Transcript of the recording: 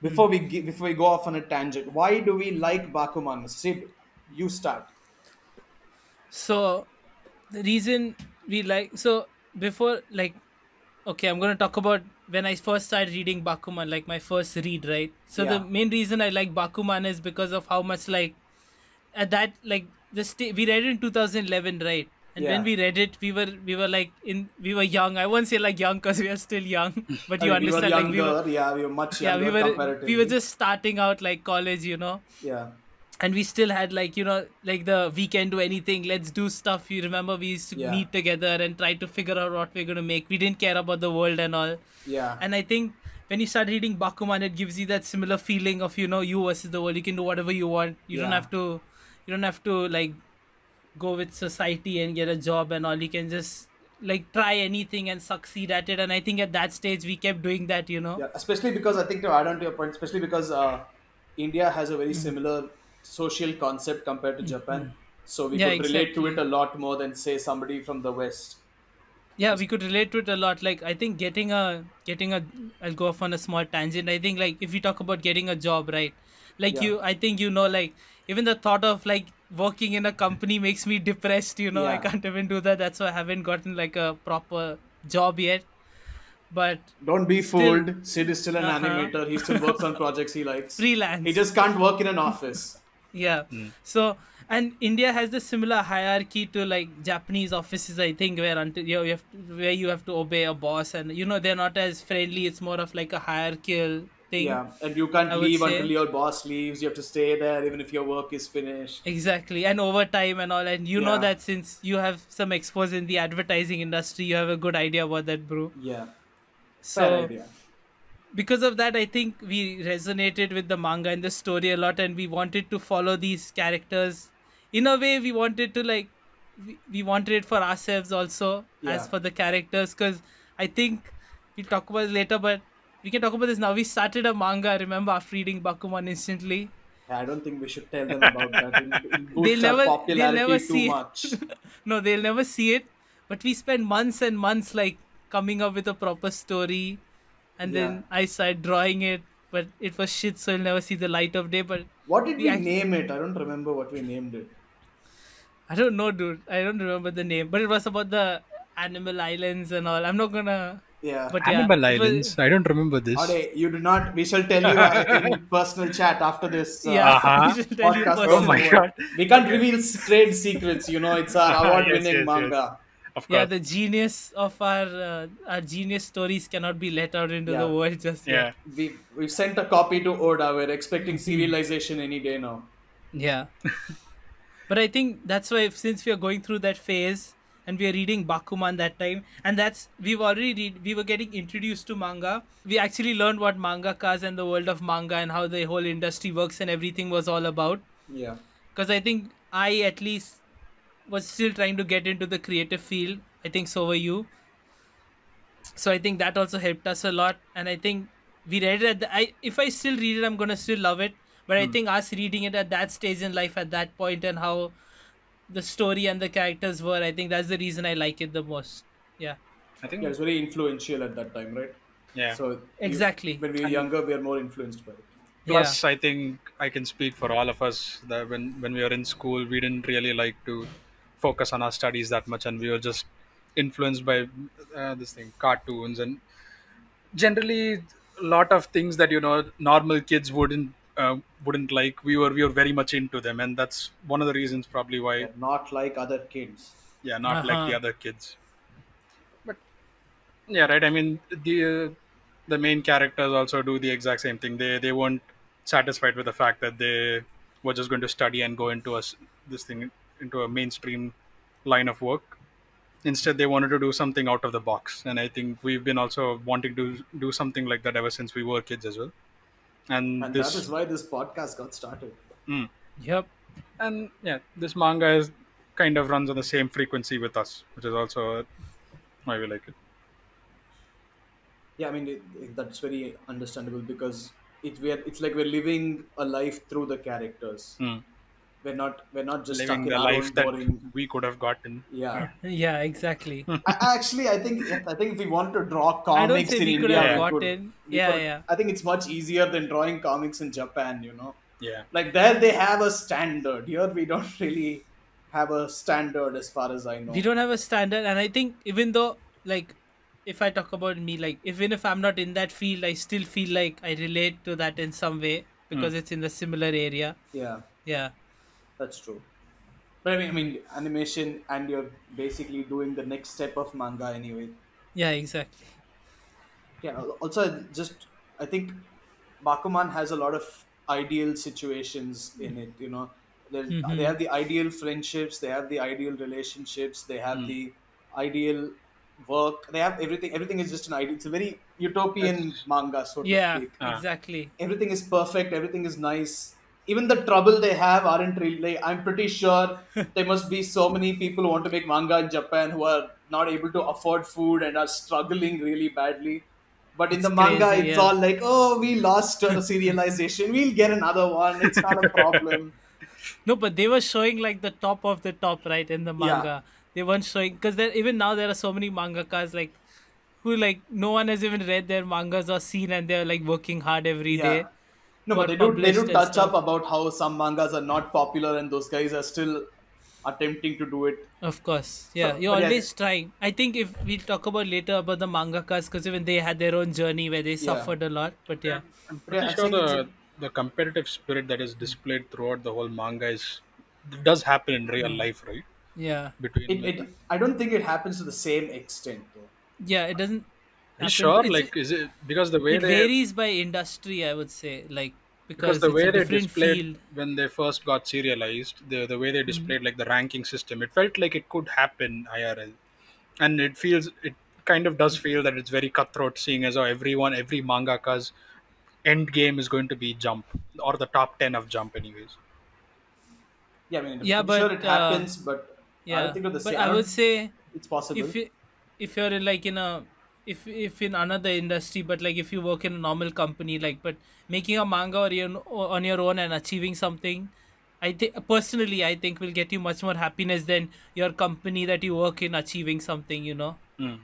Before we go off on a tangent, why do we like Bakuman? Sid, you start. So the reason we like so before like okay, I'm gonna talk about when I first started reading Bakuman, like my first read, right? So the Yeah, main reason I like Bakuman is because of how much like at that like we read it in 2011, right? And when yeah. we read it, we were like we were young. I won't say like young because we are still young, but I you mean, we were understand like younger. Yeah, we were much yeah younger we were comparatively. just starting out like college, Yeah, and we still had like like the we can do anything, let's do stuff. You remember we used to yeah, meet together and try to figure out what we're going to make. We didn't care about the world and all. yeah, And I think when you start reading Bakuman, it gives you that similar feeling of you versus the world. You can do whatever you want. yeah. You don't have to like go with society and get a job and all. You can just like try anything and succeed at it. And I think at that stage we kept doing that. Yeah, especially because I think to add on to your point, especially because India has a very similar social concept compared to Japan, so we Yeah, could relate to it exactly. a lot more than say somebody from the West. Yeah, we could relate to it a lot. Like I think getting a I'll go off on a small tangent. I think like if we talk about getting a job, right? Like Yeah, I think like even the thought of like working in a company makes me depressed. I yeah. can't even do that. That's why I haven't gotten like a proper job yet. But Don't be still, fooled. Sid is still an uh-huh. animator. He still works on projects he likes. He Freelance. just can't work in an office. Yeah. Mm. So and India has the similar hierarchy to like Japanese offices, I think, where until you have where you have to obey a boss, and they're not as friendly. It's more of like a hierarchical thing, Yeah, and you can't I would leave until say. your boss leaves. You have to stay there even if your work is finished. Exactly, and overtime and all, and Yeah, that since you have some exposure in the advertising industry, you have a good idea about that, bro. yeah. Fair So idea. because of that, I think we resonated with the manga and the story a lot, and we wanted to follow these characters. In a way, we wanted to like we wanted it for ourselves also as Yeah. for the characters, because I think we'll talk about it later, but we can talk about this now. We started a manga, I remember, after reading Bakuman instantly. I don't think we should tell them about that. It they'll boosts our never they'll never popularity too see much. it. No, they'll never see it, but we spent months and months like coming up with a proper story, and Yeah. then I started drawing it, but it was shit, so it'll never see the light of day. But What did we we actually, name it? I don't remember what we named it. I don't know, dude. I don't remember the name, but it was about the animal islands and all. I'm not gonna, Yeah. but yeah, Animal it was. Islands. I don't remember this. Ade, you do not. We shall tell you in personal chat after this Yeah, we Uh-huh. should tell you podcast Oh is my personally. over. god. We can't Okay. reveal trade secrets. It's our Yes, award-winning yes, yes. manga. Of Yeah, course. the genius of our genius stories cannot be let out into the Yeah. world just yet. Yeah. We've sent a copy to Oda. We're expecting serialization any day now. Yeah. But I think that's why since we are going through that phase and we are reading Bakuman that time, and that's we were getting introduced to manga. We actually learned what mangakas and the world of manga and how the whole industry works and everything was all about. Yeah. Because I think I at least was still trying to get into the creative field. I think so were you. So I think that also helped us a lot. And I think we read it if I still read it, I'm gonna still love it. But I Hmm. think us reading it at that stage in life at that point and how the story and the characters were, I think that's the reason I like it the most. Yeah. I Yeah, think, it's very influential at that time, right? yeah. So Exactly. when we were And younger, we are more influenced by it. Yeah. plus, I think I can speak for all of us that when we were in school, we didn't really like to focus on our studies that much, and we were just influenced by this thing, cartoons, and generally a lot of things that normal kids wouldn't like. We were very much into them, and that's one of the reasons probably why. Yeah, not like other kids. Yeah, not like the Uh-huh. other kids. But yeah, right. I mean, the main characters also do the exact same thing. They weren't satisfied with the fact that they were just going to study and go into this thing into a mainstream line of work. Instead, they wanted to do something out of the box, and I think we've been also wanting to do something like that ever since we were kids as well. And And that this, is why this podcast got started. mm, Yep. and yeah, this manga is kind of runs on the same frequency with us, which is also why we like it. Yeah, I mean that's very understandable because it's like we're living a life through the characters. Mm, we're not just stuck living in the our life own that boring. we could have gotten. Yeah. Yeah, exactly. I think if we want to draw I don't comics say in we could India, have Yeah, gotten. we Yeah, could. yeah. I think it's much easier than drawing comics in Japan. yeah. Like there they have a standard. Here we don't really have a standard as far as I We know. don't have a standard, and I think even though, like, if I talk about me, like, even if I'm not in that field, I still feel like I relate to that in some way Hmm. because it's in the similar area. Yeah, Yeah. that's true. But I mean, animation, and you're basically doing the next step of manga anyway. Yeah, exactly. Yeah. Also, just I think Bakuman has a lot of ideal situations in it. They Mm-hmm. have the ideal friendships, they have the ideal relationships, they have Hmm. the ideal work. They have everything. Everything is just an ideal. It's a very utopian It's manga, so to Yeah, speak. exactly. Everything is perfect, everything is nice. Even the trouble they have aren't really. Like, I'm pretty sure there must be so many people who want to make manga in Japan who are not able to afford food and are struggling really badly. But in It's the manga, crazy. it's Yeah. all like, oh, we lost serialization. We'll get another one. It's not a problem. No, but they were showing like the top of the top, right, in the Yeah. manga. They weren't showing because there even now there are so many mangakas like who like no one has even read their mangas or seen, and they're like working hard every Yeah. day, No, but got they do published and touch up stuff. about how some mangas are not popular and those guys are still attempting to do it. Of course, yeah, So, you're but yeah, always trying. I think if we'll talk about later about the mangakas, because even they had their own journey where they yeah, suffered a lot. But yeah, I'm but yeah, pretty I'm sure saying the competitive spirit that is displayed throughout the whole manga is does happen in real life, right? yeah, Between I don't think it happens to the same extent though. yeah, it doesn't are you happen. sure? It's Like, is it because it varies by industry, I would say, like because the it's a way they different displayed field. when they first got serialized, the way they displayed like the ranking system, it felt like it could happen IRL, and it kind of does feel that it's very cutthroat, seeing as how every mangaka's end game is going to be Jump or the top 10 of Jump, anyways. Yeah, I mean, I'm Yeah, pretty sure but it happens, but I don't yeah, think of the but same. I I would don't. say It's possible. if you if you're in like in a if in another industry, but like if you work in a normal company, like but making a manga or on your own and achieving something, I think personally I think will get you much more happiness than your company that you work in achieving something. Hmm.